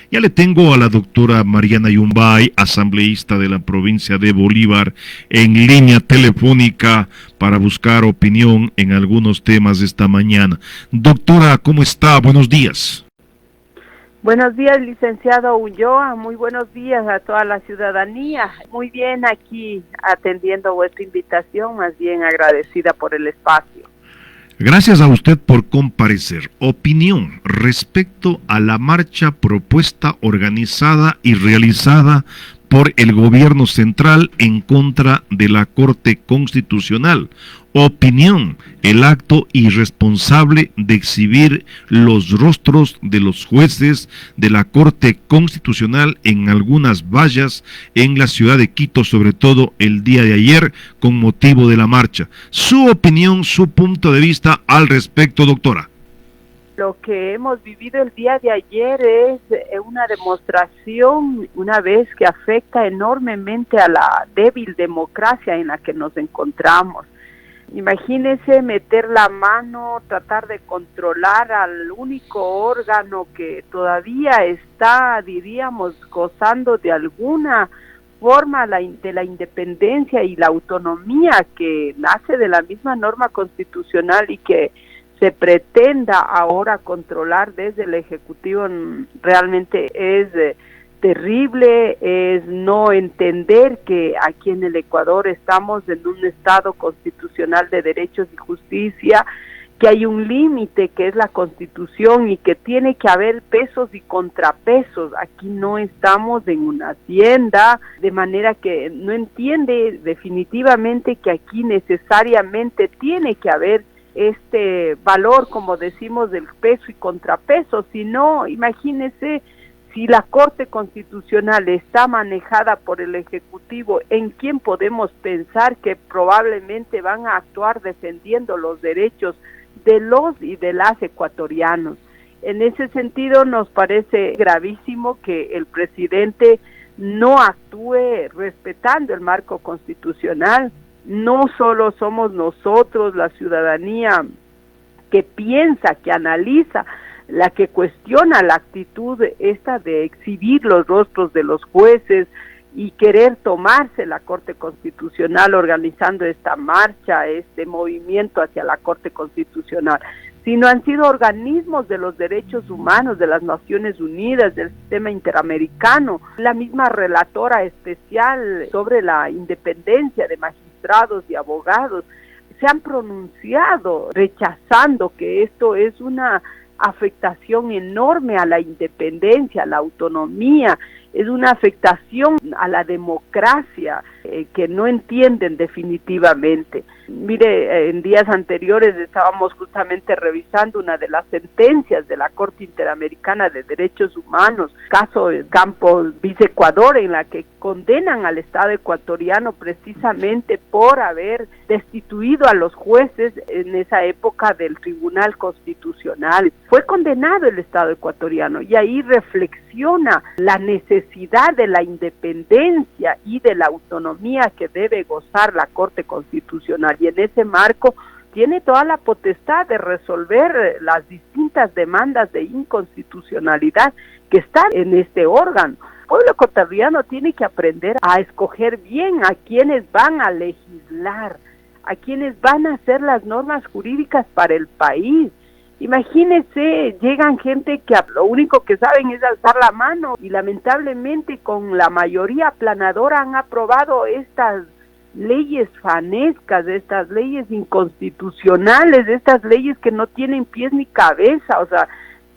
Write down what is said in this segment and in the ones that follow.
Ya le tengo a la doctora Mariana Yumbay, asambleísta de la provincia de Bolívar, en línea telefónica para buscar opinión en algunos temas de esta mañana. Doctora, ¿cómo está? Buenos días. Buenos días, licenciado Ulloa. Muy buenos días a toda la ciudadanía. Muy bien aquí atendiendo vuestra invitación, más bien agradecida por el espacio. Gracias a usted por comparecer. Opinión respecto a la marcha propuesta, organizada y realizada por el gobierno central en contra de la Corte Constitucional. Opinión, el acto irresponsable de exhibir los rostros de los jueces de la Corte Constitucional en algunas vallas en la ciudad de Quito, sobre todo el día de ayer, con motivo de la marcha. Su opinión, su punto de vista al respecto, doctora. Lo que hemos vivido el día de ayer es una demostración, una vez que afecta enormemente a la débil democracia en la que nos encontramos. Imagínense meter la mano, tratar de controlar al único órgano que todavía está, diríamos, gozando de alguna forma de la independencia y la autonomía que nace de la misma norma constitucional y que se pretenda ahora controlar desde el Ejecutivo. Realmente es terrible, es no entender que aquí en el Ecuador estamos en un Estado constitucional de derechos y justicia, que hay un límite que es la Constitución y que tiene que haber pesos y contrapesos. Aquí no estamos en una hacienda, de manera que no entiende definitivamente que aquí necesariamente tiene que haber este valor, como decimos, del peso y contrapeso. Si no, imagínese, si la Corte Constitucional está manejada por el Ejecutivo, ¿en quién podemos pensar que probablemente van a actuar defendiendo los derechos de los y de las ecuatorianos? En ese sentido, nos parece gravísimo que el presidente no actúe respetando el marco constitucional. No solo somos nosotros, la ciudadanía, que piensa, que analiza, la que cuestiona la actitud esta de exhibir los rostros de los jueces y querer tomarse la Corte Constitucional organizando esta marcha, este movimiento hacia la Corte Constitucional, sino han sido organismos de los derechos humanos, de las Naciones Unidas, del sistema interamericano, la misma relatora especial sobre la independencia de magistrados y abogados, se han pronunciado rechazando que esto es una afectación enorme a la independencia, a la autonomía, es una afectación a la democracia que no entienden definitivamente. Mire, en días anteriores estábamos justamente revisando una de las sentencias de la Corte Interamericana de Derechos Humanos, caso Campos Vice Ecuador, en la que condenan al Estado ecuatoriano precisamente por haber destituido a los jueces en esa época del Tribunal Constitucional. Fue condenado el Estado ecuatoriano y ahí reflexiona la necesidad de la independencia y de la autonomía que debe gozar la Corte Constitucional, y en ese marco tiene toda la potestad de resolver las distintas demandas de inconstitucionalidad que están en este órgano. El pueblo ecuatoriano tiene que aprender a escoger bien a quienes van a legislar, a quienes van a hacer las normas jurídicas para el país. Imagínense, llegan gente que lo único que saben es alzar la mano y lamentablemente con la mayoría aplanadora han aprobado estas leyes fanescas, estas leyes inconstitucionales, estas leyes que no tienen pies ni cabeza. O sea,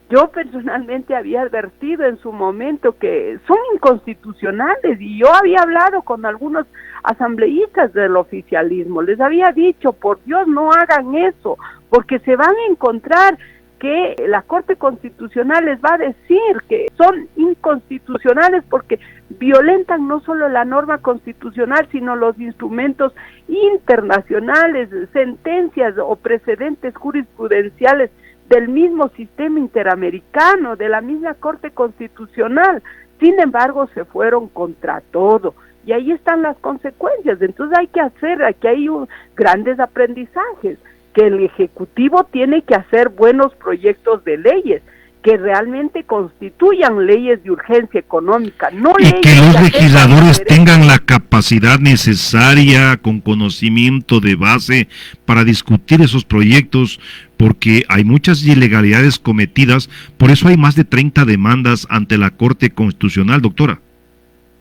yo personalmente había advertido en su momento que son inconstitucionales y yo había hablado con algunos asambleístas del oficialismo, les había dicho, por Dios, no hagan eso, porque se van a encontrar que la Corte Constitucional les va a decir que son inconstitucionales porque violentan no solo la norma constitucional, sino los instrumentos internacionales, sentencias o precedentes jurisprudenciales del mismo sistema interamericano, de la misma Corte Constitucional. Sin embargo, se fueron contra todo. Y ahí están las consecuencias. Entonces aquí hay grandes aprendizajes, que el Ejecutivo tiene que hacer buenos proyectos de leyes, que realmente constituyan leyes de urgencia económica, no y leyes que los legisladores tengan la capacidad necesaria, con conocimiento de base, para discutir esos proyectos, porque hay muchas ilegalidades cometidas, por eso hay más de 30 demandas ante la Corte Constitucional, doctora.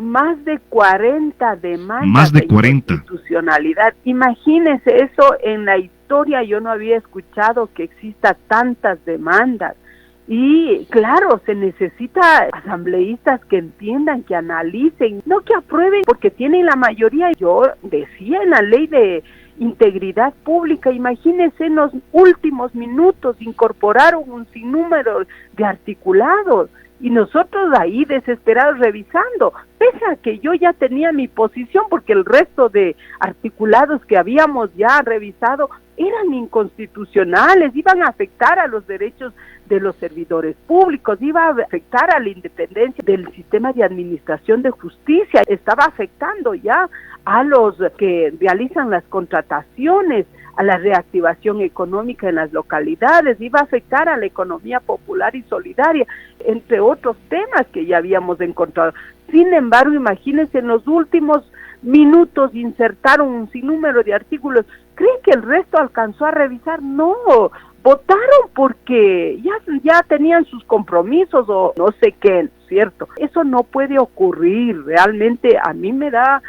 Más de 40 demandas más de 40 de inconstitucionalidad. Imagínense eso, en la historia yo no había escuchado que exista tantas demandas. Y claro, se necesita asambleístas que entiendan, que analicen, no que aprueben porque tienen la mayoría. Yo decía en la ley de integridad pública, imagínense, en los últimos minutos incorporaron un sinnúmero de articulados y nosotros ahí desesperados revisando, pese a que yo ya tenía mi posición porque el resto de articulados que habíamos ya revisado eran inconstitucionales, iban a afectar a los derechos de los servidores públicos, iba a afectar a la independencia del sistema de administración de justicia, estaba afectando ya a los que realizan las contrataciones, a la reactivación económica en las localidades, iba a afectar a la economía popular y solidaria, entre otros temas que ya habíamos encontrado. Sin embargo, imagínense, en los últimos minutos insertaron un sinnúmero de artículos. ¿Creen que el resto alcanzó a revisar? No, votaron porque ya tenían sus compromisos o no sé qué, ¿cierto? Eso no puede ocurrir, realmente a mí me da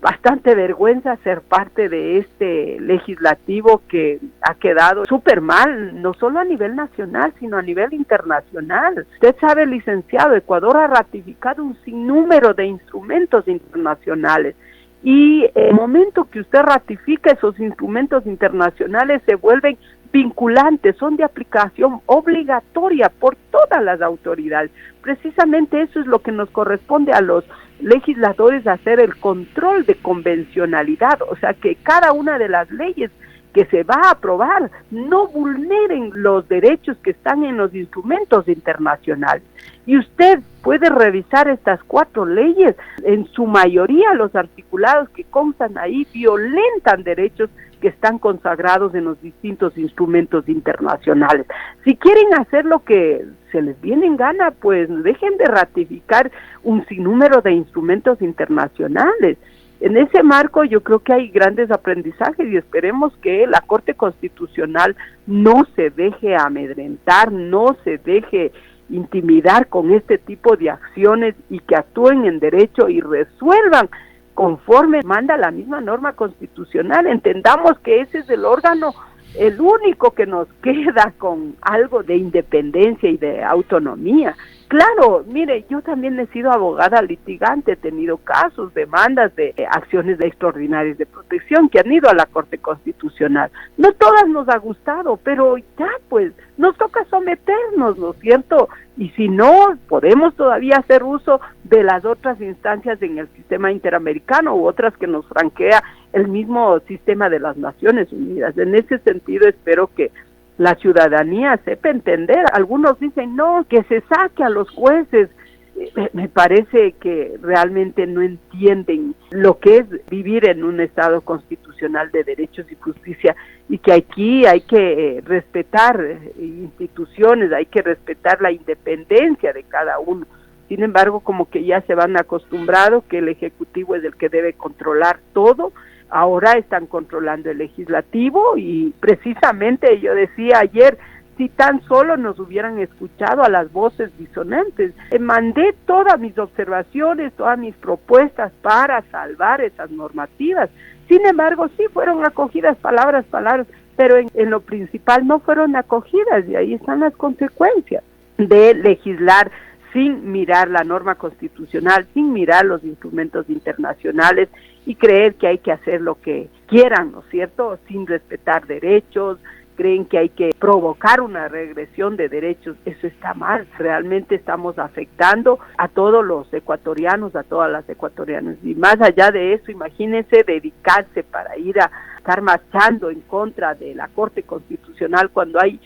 bastante vergüenza ser parte de este legislativo que ha quedado súper mal, no solo a nivel nacional, sino a nivel internacional. Usted sabe, licenciado, Ecuador ha ratificado un sinnúmero de instrumentos internacionales y el momento que usted ratifica esos instrumentos internacionales se vuelven vinculantes, son de aplicación obligatoria por todas las autoridades. Precisamente eso es lo que nos corresponde a los legisladores, hacer el control de convencionalidad, o sea, que cada una de las leyes que se va a aprobar no vulneren los derechos que están en los instrumentos internacionales. Y usted puede revisar estas 4 leyes, en su mayoría los articulados que constan ahí violentan derechos que están consagrados en los distintos instrumentos internacionales. Si quieren hacer lo que se les viene en gana, pues dejen de ratificar un sinnúmero de instrumentos internacionales. En ese marco yo creo que hay grandes aprendizajes y esperemos que la Corte Constitucional no se deje amedrentar, no se deje intimidar con este tipo de acciones y que actúen en derecho y resuelvan conforme manda la misma norma constitucional. Entendamos que ese es el órgano, el único que nos queda con algo de independencia y de autonomía. Claro, mire, yo también he sido abogada litigante, he tenido casos, demandas de acciones extraordinarias de protección que han ido a la Corte Constitucional. No todas nos ha gustado, pero ya pues nos toca someternos, ¿no es cierto? Y si no, podemos todavía hacer uso de las otras instancias en el sistema interamericano u otras que nos franquea el mismo sistema de las Naciones Unidas. En ese sentido, espero que la ciudadanía sepa entender. Algunos dicen, no, que se saque a los jueces. Me parece que realmente no entienden lo que es vivir en un Estado constitucional de derechos y justicia, y que aquí hay que respetar instituciones, hay que respetar la independencia de cada uno. Sin embargo, como que ya se van acostumbrados que el Ejecutivo es el que debe controlar todo. Ahora están controlando el legislativo y precisamente yo decía ayer, si tan solo nos hubieran escuchado a las voces disonantes. Mandé todas mis observaciones, todas mis propuestas para salvar esas normativas. Sin embargo, sí fueron acogidas palabras, pero en lo principal no fueron acogidas y ahí están las consecuencias de legislar sin mirar la norma constitucional, sin mirar los instrumentos internacionales y creer que hay que hacer lo que quieran, ¿no es cierto?, sin respetar derechos. Creen que hay que provocar una regresión de derechos. Eso está mal. Realmente estamos afectando a todos los ecuatorianos, a todas las ecuatorianas. Y más allá de eso, imagínense dedicarse para ir a estar marchando en contra de la Corte Constitucional cuando hay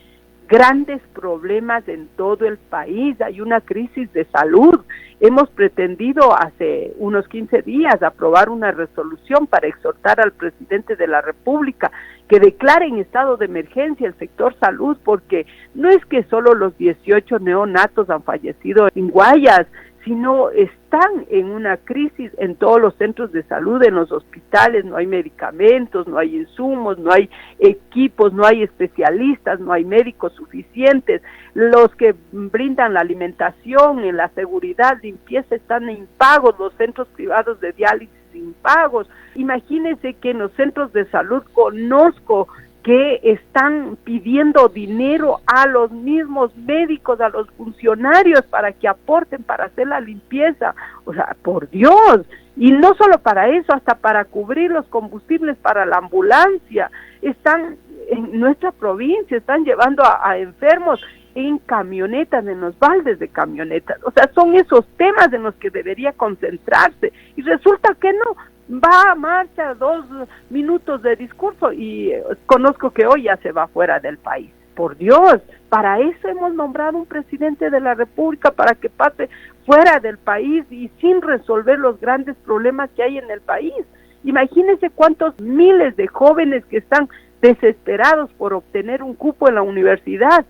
grandes problemas en todo el país, hay una crisis de salud. Hemos pretendido hace unos 15 días aprobar una resolución para exhortar al presidente de la República que declare en estado de emergencia el sector salud, porque no es que solo los 18 neonatos han fallecido en Guayas, sino están en una crisis en todos los centros de salud, en los hospitales. No hay medicamentos, no hay insumos, no hay equipos, no hay especialistas, no hay médicos suficientes. Los que brindan la alimentación, en la seguridad, limpieza están impagos, los centros privados de diálisis impagos. Imagínense que en los centros de salud conozco que están pidiendo dinero a los mismos médicos, a los funcionarios para que aporten para hacer la limpieza. O sea, por Dios, y no solo para eso, hasta para cubrir los combustibles para la ambulancia. Están en nuestra provincia, están llevando a enfermos en camionetas, en los baldes de camionetas. O sea, son esos temas en los que debería concentrarse, y resulta que no. Va a marcha 2 minutos de discurso y conozco que hoy ya se va fuera del país. Por Dios, para eso hemos nombrado un presidente de la República, para que pase fuera del país y sin resolver los grandes problemas que hay en el país. Imagínense cuántos miles de jóvenes que están desesperados por obtener un cupo en la universidad.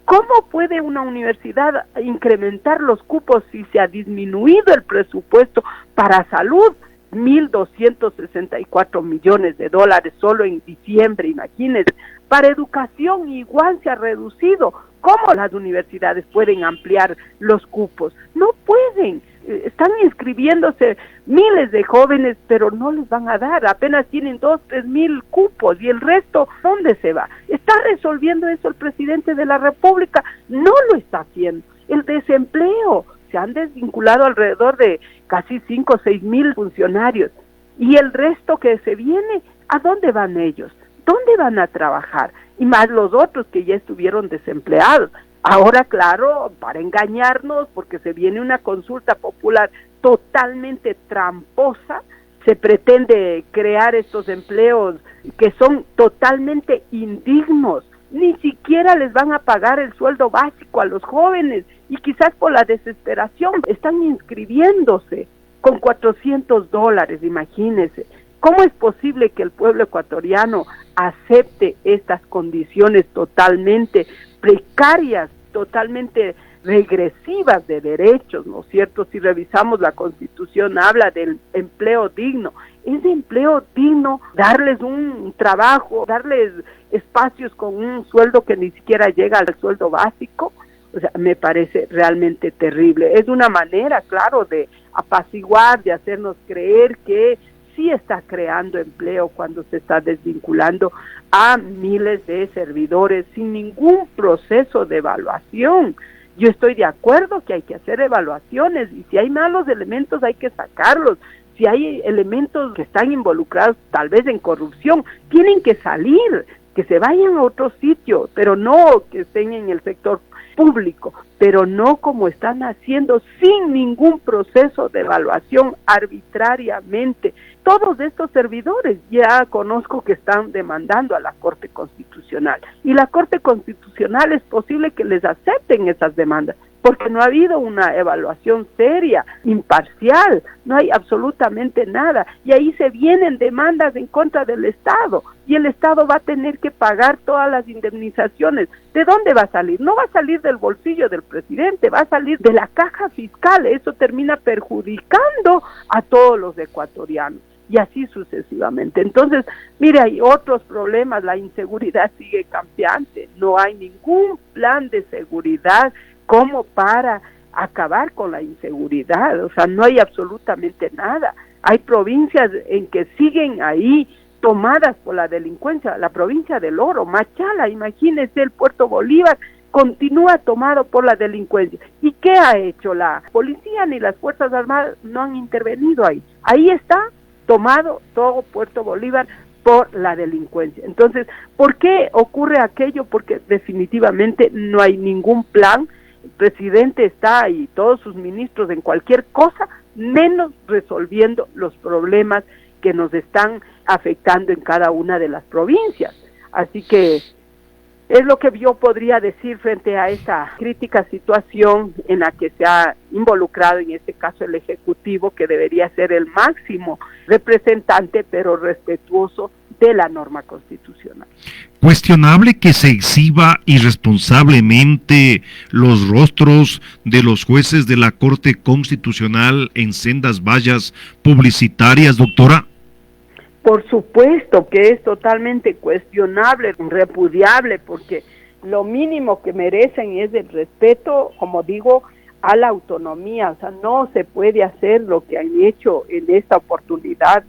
¿Cómo puede una universidad incrementar los cupos si se ha disminuido el presupuesto para salud? 1.264 millones de dólares solo en diciembre, imagínense. Para educación igual se ha reducido. ¿Cómo las universidades pueden ampliar los cupos? No pueden. Están inscribiéndose miles de jóvenes, pero no les van a dar. Apenas tienen 2-3 mil cupos, y el resto, ¿dónde se va? ¿Está resolviendo eso el presidente de la República? No lo está haciendo. El desempleo. Se han desvinculado alrededor de casi 5 o 6 mil funcionarios. Y el resto que se viene, ¿a dónde van ellos? ¿Dónde van a trabajar? Y más los otros que ya estuvieron desempleados. Ahora, claro, para engañarnos, porque se viene una consulta popular totalmente tramposa, se pretende crear estos empleos que son totalmente indignos. Ni siquiera les van a pagar el sueldo básico a los jóvenes, y quizás por la desesperación están inscribiéndose con $400, imagínense. ¿Cómo es posible que el pueblo ecuatoriano acepte estas condiciones totalmente precarias, totalmente regresivas de derechos, ¿no es cierto? Si revisamos la Constitución, habla del empleo digno. ¿Es de empleo digno darles un trabajo, darles espacios con un sueldo que ni siquiera llega al sueldo básico? O sea, me parece realmente terrible. Es una manera, claro, de apaciguar, de hacernos creer que sí está creando empleo cuando se está desvinculando a miles de servidores sin ningún proceso de evaluación. Yo estoy de acuerdo que hay que hacer evaluaciones, y si hay malos elementos hay que sacarlos. Si hay elementos que están involucrados tal vez en corrupción, tienen que salir, que se vayan a otro sitio, pero no que estén en el sector público, pero no como están haciendo, sin ningún proceso de evaluación, arbitrariamente. Todos estos servidores ya conozco que están demandando a la Corte Constitucional, y la Corte Constitucional es posible que les acepten esas demandas, porque no ha habido una evaluación seria, imparcial, no hay absolutamente nada, y ahí se vienen demandas en contra del Estado, y el Estado va a tener que pagar todas las indemnizaciones. ¿De dónde va a salir? No va a salir del bolsillo del presidente, va a salir de la caja fiscal. Eso termina perjudicando a todos los ecuatorianos, y así sucesivamente. Entonces, mire, hay otros problemas, la inseguridad sigue campeante, no hay ningún plan de seguridad como para acabar con la inseguridad. O sea, no hay absolutamente nada. Hay provincias en que siguen ahí tomadas por la delincuencia. La provincia del Oro, Machala, imagínese, el Puerto Bolívar continúa tomado por la delincuencia. ¿Y qué ha hecho la policía ni las Fuerzas Armadas? No han intervenido ahí. Ahí está tomado todo Puerto Bolívar por la delincuencia. Entonces, ¿por qué ocurre aquello? Porque definitivamente no hay ningún plan. El presidente está, y todos sus ministros, en cualquier cosa menos resolviendo los problemas que nos están afectando en cada una de las provincias. Así que Es lo que yo podría decir frente a esta crítica situación en la que se ha involucrado, en este caso el Ejecutivo, que debería ser el máximo representante, pero respetuoso de la norma constitucional. Cuestionable que se exhiba irresponsablemente los rostros de los jueces de la Corte Constitucional en sendas vallas publicitarias, doctora. Por supuesto que es totalmente cuestionable, repudiable, porque lo mínimo que merecen es el respeto, como digo, a la autonomía. O sea, no se puede hacer lo que han hecho en esta oportunidad.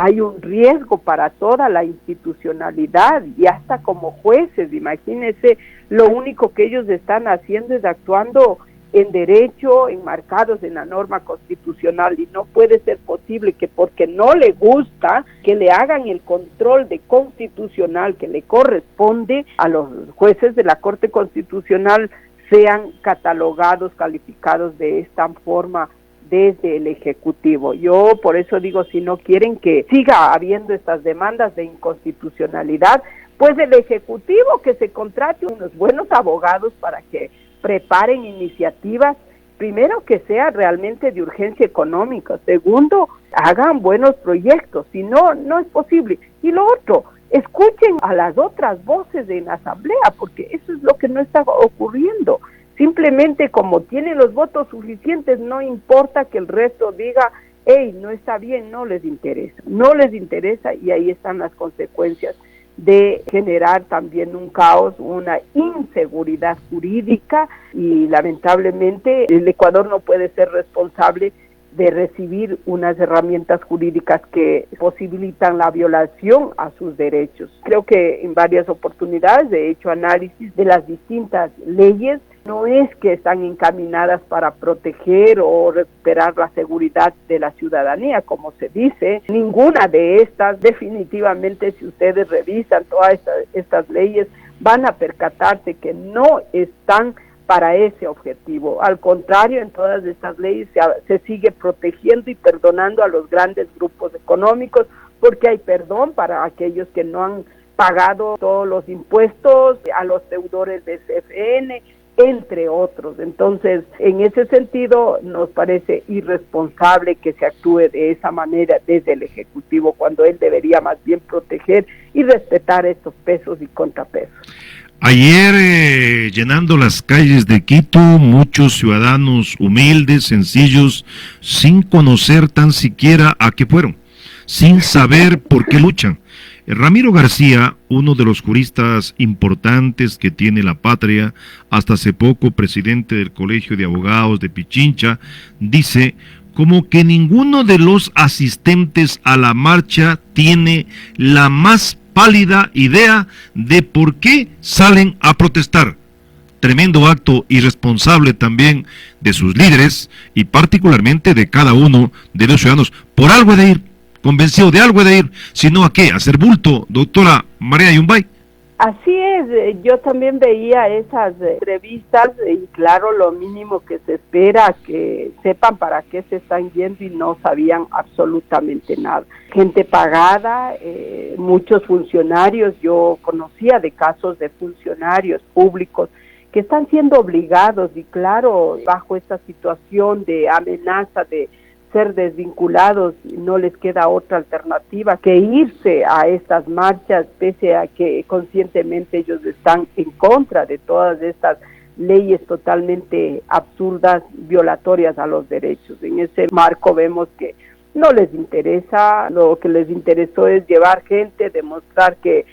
Hay un riesgo para toda la institucionalidad y hasta como jueces. Imagínense, lo único que ellos están haciendo es actuando en derecho, enmarcados en la norma constitucional, y no puede ser posible que porque no le gusta que le hagan el control de constitucional que le corresponde a los jueces de la Corte Constitucional sean catalogados, calificados de esta forma desde el Ejecutivo. Yo por eso digo, si no quieren que siga habiendo estas demandas de inconstitucionalidad, pues el Ejecutivo que se contrate unos buenos abogados para que preparen iniciativas, primero que sea realmente de urgencia económica, segundo, hagan buenos proyectos, si no, no es posible. Y lo otro, escuchen a las otras voces en la Asamblea, porque eso es lo que no está ocurriendo. Simplemente como tienen los votos suficientes, no importa que el resto diga, hey, no está bien, no les interesa, y ahí están las consecuencias de generar también un caos, una inseguridad jurídica, y lamentablemente el Ecuador no puede ser responsable de recibir unas herramientas jurídicas que posibilitan la violación a sus derechos. Creo que en varias oportunidades he hecho análisis de las distintas leyes. No es que están encaminadas para proteger o recuperar la seguridad de la ciudadanía, como se dice. Ninguna de estas, definitivamente, si ustedes revisan todas estas leyes, van a percatarse que no están para ese objetivo. Al contrario, en todas estas leyes se sigue protegiendo y perdonando a los grandes grupos económicos, porque hay perdón para aquellos que no han pagado todos los impuestos, a los deudores de CFN, entre otros. Entonces, en ese sentido, nos parece irresponsable que se actúe de esa manera desde el Ejecutivo, cuando él debería más bien proteger y respetar estos pesos y contrapesos. Ayer, llenando las calles de Quito, muchos ciudadanos humildes, sencillos, sin conocer tan siquiera a qué fueron, sin saber por qué luchan. Ramiro García, uno de los juristas importantes que tiene la patria, hasta hace poco presidente del Colegio de Abogados de Pichincha, dice como que ninguno de los asistentes a la marcha tiene la más pálida idea de por qué salen a protestar. Tremendo acto irresponsable también de sus líderes y particularmente de cada uno de los ciudadanos. Por algo he de ir, convencido de algo he de ir, sino a qué, a hacer bulto, doctora María Yumbay. Así es, yo también veía esas entrevistas y claro, lo mínimo que se espera que sepan para qué se están yendo y no sabían absolutamente nada. Gente pagada, muchos funcionarios, yo conocía de casos de funcionarios públicos que están siendo obligados y claro, bajo esta situación de amenaza de ser desvinculados, no les queda otra alternativa que irse a estas marchas, pese a que conscientemente ellos están en contra de todas estas leyes totalmente absurdas, violatorias a los derechos. En ese marco vemos que no les interesa, lo que les interesó es llevar gente, demostrar que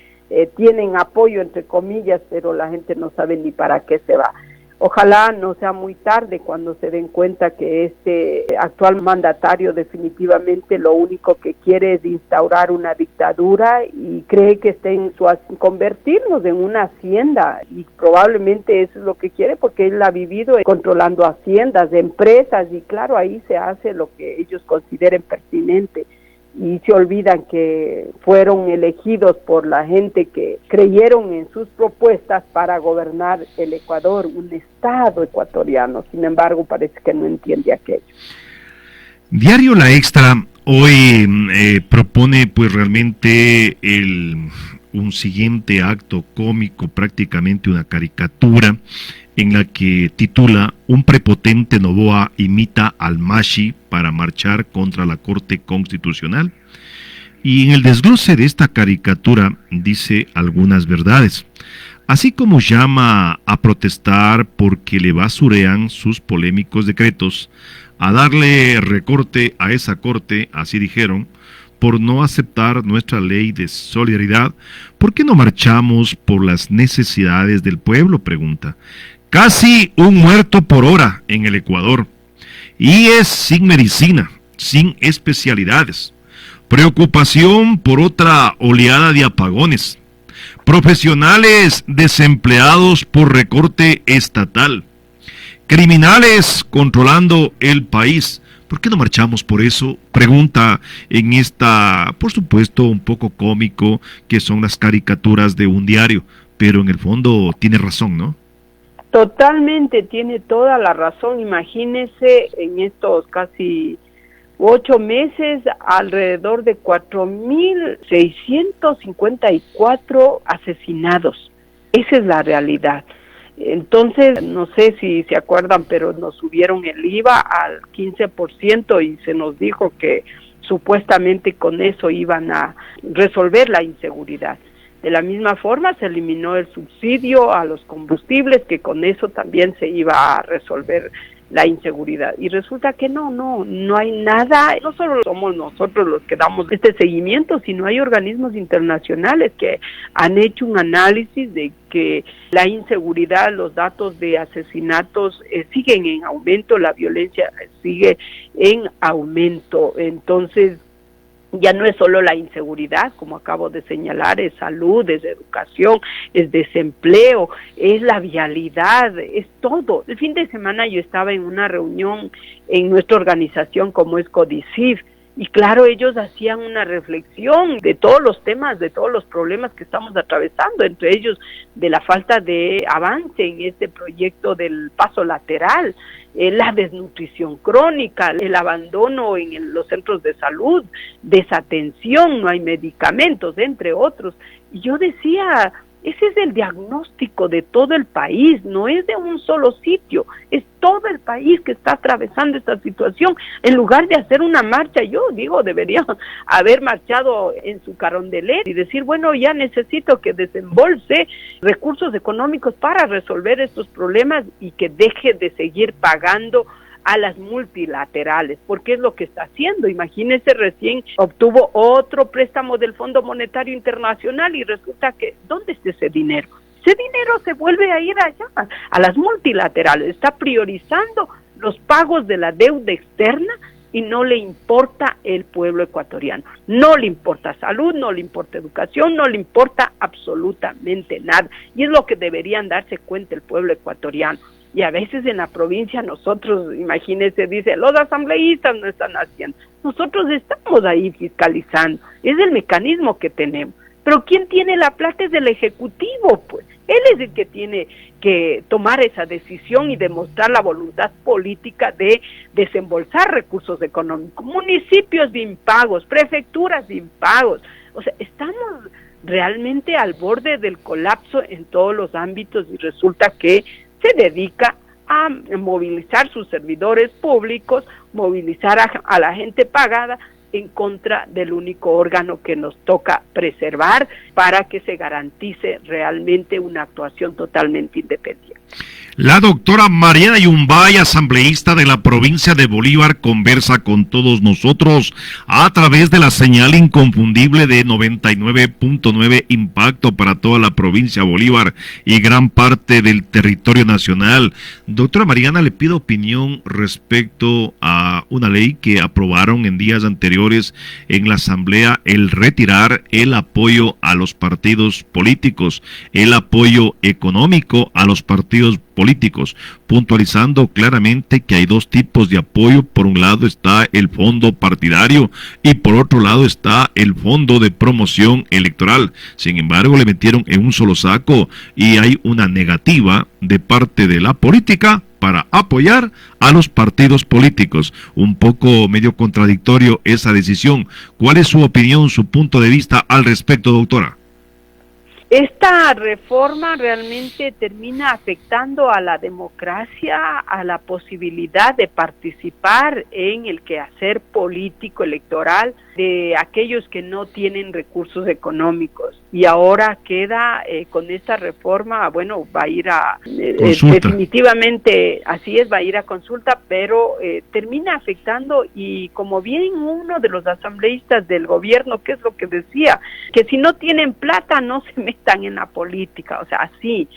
tienen apoyo, entre comillas, pero la gente no sabe ni para qué se va. Ojalá no sea muy tarde cuando se den cuenta que este actual mandatario definitivamente lo único que quiere es instaurar una dictadura y cree que está en convertirnos en una hacienda, y probablemente eso es lo que quiere porque él ha vivido controlando haciendas, empresas, y claro, ahí se hace lo que ellos consideren pertinente. Y se olvidan que fueron elegidos por la gente que creyeron en sus propuestas para gobernar el Ecuador, un Estado ecuatoriano. Sin embargo, parece que no entiende aquello. Diario La Extra hoy propone pues realmente un siguiente acto cómico, prácticamente una caricatura, en la que titula "Un prepotente Noboa imita al Mashi para marchar contra la Corte Constitucional". Y en el desglose de esta caricatura dice algunas verdades. Así como llama a protestar porque le basurean sus polémicos decretos, a darle recorte a esa corte, así dijeron, por no aceptar nuestra ley de solidaridad, ¿por qué no marchamos por las necesidades del pueblo?, pregunta. Casi un muerto por hora en el Ecuador, y es sin medicina, sin especialidades. Preocupación por otra oleada de apagones. Profesionales desempleados por recorte estatal. Criminales controlando el país. ¿Por qué no marchamos por eso? Pregunta en esta, por supuesto, un poco cómico, que son las caricaturas de un diario, pero en el fondo tiene razón, ¿no? Totalmente, tiene toda la razón. Imagínese en estos casi 8 meses, alrededor de 4.654 asesinados. Esa es la realidad. Entonces, no sé si se acuerdan, pero nos subieron el IVA al 15% y se nos dijo que supuestamente con eso iban a resolver la inseguridad. De la misma forma, se eliminó el subsidio a los combustibles, que con eso también se iba a resolver la inseguridad. Y resulta que no hay nada. No solo somos nosotros los que damos este seguimiento, sino hay organismos internacionales que han hecho un análisis de que la inseguridad, los datos de asesinatos siguen en aumento, la violencia sigue en aumento. Entonces, ya no es solo la inseguridad, como acabo de señalar, es salud, es educación, es desempleo, es la vialidad, es todo. El fin de semana yo estaba en una reunión en nuestra organización como es CODICIF, y claro, ellos hacían una reflexión de todos los temas, de todos los problemas que estamos atravesando, entre ellos de la falta de avance en este proyecto del paso lateral, la desnutrición crónica, el abandono en los centros de salud, desatención, no hay medicamentos, entre otros. Y yo decía, ese es el diagnóstico de todo el país, no es de un solo sitio, es todo el país que está atravesando esta situación. En lugar de hacer una marcha, yo digo, debería haber marchado en su Carondelet y decir, bueno, ya necesito que desembolse recursos económicos para resolver estos problemas y que deje de seguir pagando a las multilaterales, porque es lo que está haciendo. Imagínese, recién obtuvo otro préstamo del Fondo Monetario Internacional y resulta que, ¿dónde está ese dinero? Ese dinero se vuelve a ir allá, a las multilaterales. Está priorizando los pagos de la deuda externa y no le importa el pueblo ecuatoriano. No le importa salud, no le importa educación, no le importa absolutamente nada. Y es lo que deberían darse cuenta el pueblo ecuatoriano. Y a veces en la provincia nosotros, imagínense, dice, los asambleístas no están haciendo. Nosotros estamos ahí fiscalizando, es el mecanismo que tenemos. Pero ¿quién tiene la plata? Es el Ejecutivo, pues. Él es el que tiene que tomar esa decisión y demostrar la voluntad política de desembolsar recursos económicos. Municipios de impagos, prefecturas de impagos. O sea, estamos realmente al borde del colapso en todos los ámbitos y resulta que se dedica a movilizar sus servidores públicos, movilizar a la gente pagada en contra del único órgano que nos toca preservar para que se garantice realmente una actuación totalmente independiente. La doctora Mariana Yumbay, asambleísta de la provincia de Bolívar, conversa con todos nosotros a través de la señal inconfundible de 99.9 Impacto para toda la provincia de Bolívar y gran parte del territorio nacional. Doctora Mariana, le pido opinión respecto a una ley que aprobaron en días anteriores en la asamblea, el retirar el apoyo a los partidos políticos, el apoyo económico a los partidos políticos, puntualizando claramente que hay dos tipos de apoyo. Por un lado está el fondo partidario y por otro lado está el fondo de promoción electoral. Sin embargo, le metieron en un solo saco y hay una negativa de parte de la política para apoyar a los partidos políticos. Un poco medio contradictorio esa decisión. ¿Cuál es su opinión, su punto de vista al respecto, doctora? Esta reforma realmente termina afectando a la democracia, a la posibilidad de participar en el quehacer político electoral de aquellos que no tienen recursos económicos. Y ahora queda con esta reforma, bueno, va a ir a definitivamente, así es, va a ir a consulta, pero termina afectando, y como bien uno de los asambleístas del gobierno, ¿qué es lo que decía? Que si no tienen plata no se metan en la política, o sea, así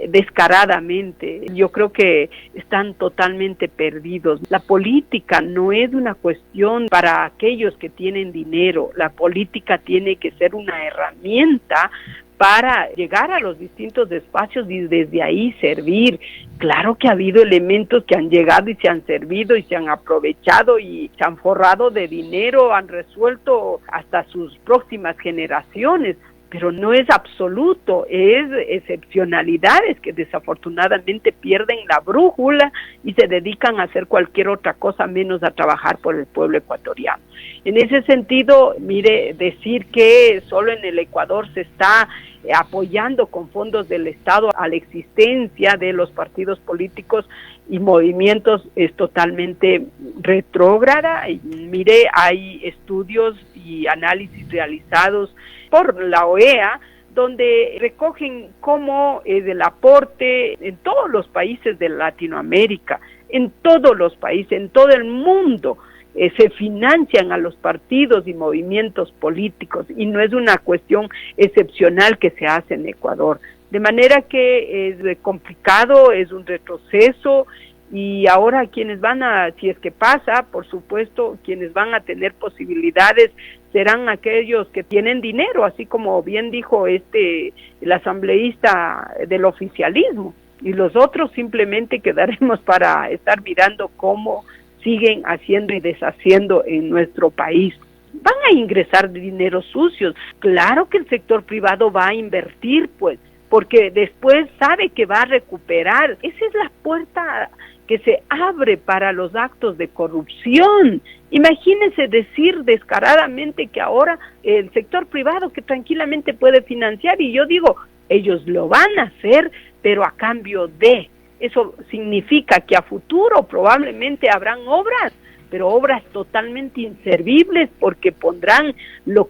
descaradamente. Yo creo que están totalmente perdidos. La política no es una cuestión para aquellos que tienen dinero. La política tiene que ser una herramienta para llegar a los distintos espacios y desde ahí servir. Claro que ha habido elementos que han llegado y se han servido y se han aprovechado y se han forrado de dinero, han resuelto hasta sus próximas generaciones, pero no es absoluto, es excepcionalidades que desafortunadamente pierden la brújula y se dedican a hacer cualquier otra cosa menos a trabajar por el pueblo ecuatoriano. En ese sentido, mire, decir que solo en el Ecuador se está apoyando con fondos del Estado a la existencia de los partidos políticos y movimientos es totalmente retrógrada. Y mire, hay estudios y análisis realizados por la OEA donde recogen cómo el aporte en todos los países de Latinoamérica, en todos los países, en todo el mundo, se financian a los partidos y movimientos políticos, y no es una cuestión excepcional que se hace en Ecuador. De manera que es complicado, es un retroceso, y ahora quienes van a, si es que pasa, por supuesto, quienes van a tener posibilidades serán aquellos que tienen dinero, así como bien dijo el asambleísta del oficialismo, y los otros simplemente quedaremos para estar mirando cómo siguen haciendo y deshaciendo en nuestro país. Van a ingresar dinero sucios, claro que el sector privado va a invertir, pues, porque después sabe que va a recuperar. Esa es la puerta que se abre para los actos de corrupción. Imagínense decir descaradamente que ahora el sector privado que tranquilamente puede financiar, y yo digo, ellos lo van a hacer, pero a cambio de. Eso significa que a futuro probablemente habrán obras, pero obras totalmente inservibles, porque pondrán lo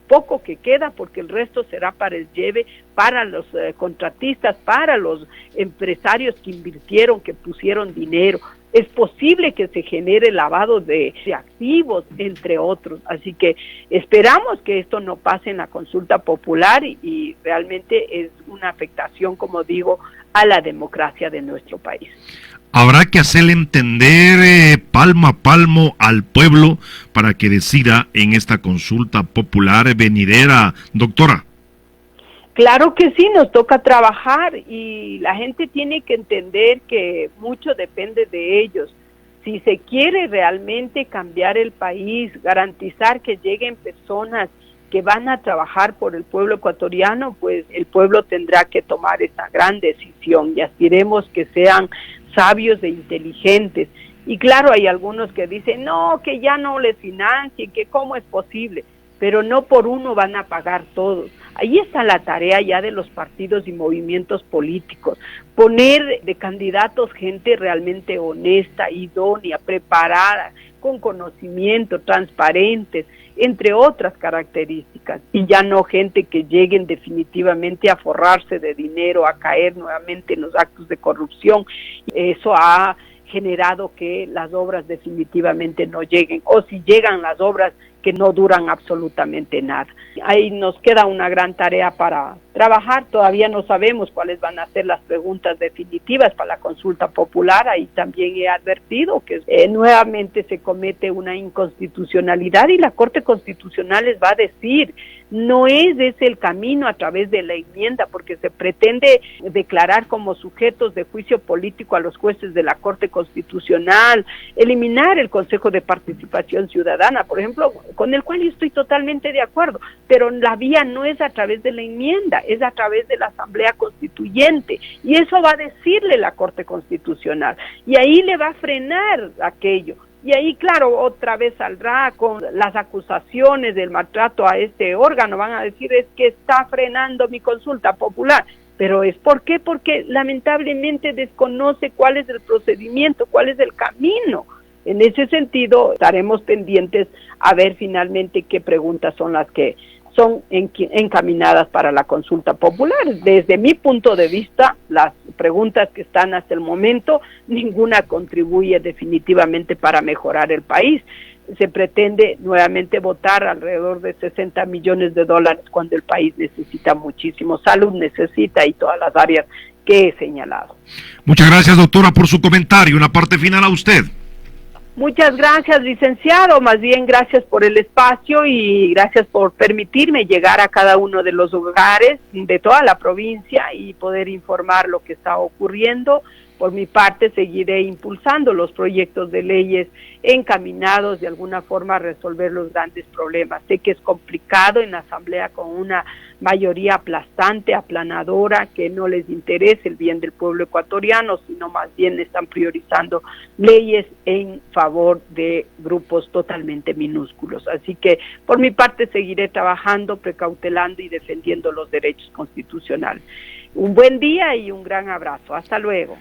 poco que queda, porque el resto será para el lleve, para los contratistas, para los empresarios que invirtieron, que pusieron dinero. Es posible que se genere lavado de activos, entre otros. Así que esperamos que esto no pase en la consulta popular y realmente es una afectación, como digo, a la democracia de nuestro país. Habrá que hacerle entender palmo a palmo al pueblo para que decida en esta consulta popular venidera, doctora. Claro que sí, nos toca trabajar y la gente tiene que entender que mucho depende de ellos. Si se quiere realmente cambiar el país, garantizar que lleguen personas que van a trabajar por el pueblo ecuatoriano, pues el pueblo tendrá que tomar esa gran decisión y aspiremos que sean sabios e inteligentes. Y claro, hay algunos que dicen, no, que ya no les financien, que cómo es posible, pero no por uno van a pagar todos. Ahí está la tarea ya de los partidos y movimientos políticos, poner de candidatos gente realmente honesta, idónea, preparada, con conocimiento, transparentes, entre otras características, y ya no gente que lleguen definitivamente a forrarse de dinero, a caer nuevamente en los actos de corrupción. Eso ha generado que las obras definitivamente no lleguen, o si llegan las obras, que no duran absolutamente nada. Ahí nos queda una gran tarea para trabajar. Todavía no sabemos cuáles van a ser las preguntas definitivas para la consulta popular. Ahí también he advertido que nuevamente se comete una inconstitucionalidad y la Corte Constitucional les va a decir, no es ese el camino a través de la enmienda, porque se pretende declarar como sujetos de juicio político a los jueces de la Corte Constitucional, eliminar el Consejo de Participación Ciudadana, por ejemplo, con el cual yo estoy totalmente de acuerdo, pero la vía no es a través de la enmienda, es a través de la Asamblea Constituyente, y eso va a decirle la Corte Constitucional, y ahí le va a frenar aquello. Y ahí, claro, otra vez saldrá con las acusaciones del maltrato a este órgano, van a decir es que está frenando mi consulta popular. Pero es ¿por qué? Porque lamentablemente desconoce cuál es el procedimiento, cuál es el camino. En ese sentido, estaremos pendientes a ver finalmente qué preguntas son las que son encaminadas para la consulta popular. Desde mi punto de vista, las preguntas que están hasta el momento, ninguna contribuye definitivamente para mejorar el país. Se pretende nuevamente votar alrededor de 60 millones de dólares cuando el país necesita muchísimo, salud necesita y todas las áreas que he señalado. Muchas gracias, doctora, por su comentario. Una parte final a usted. Muchas gracias, licenciado, más bien gracias por el espacio y gracias por permitirme llegar a cada uno de los hogares de toda la provincia y poder informar lo que está ocurriendo. Por mi parte, seguiré impulsando los proyectos de leyes encaminados de alguna forma a resolver los grandes problemas. Sé que es complicado en la Asamblea con una mayoría aplastante, aplanadora, que no les interesa el bien del pueblo ecuatoriano, sino más bien están priorizando leyes en favor de grupos totalmente minúsculos. Así que, por mi parte, seguiré trabajando, precautelando y defendiendo los derechos constitucionales. Un buen día y un gran abrazo. Hasta luego.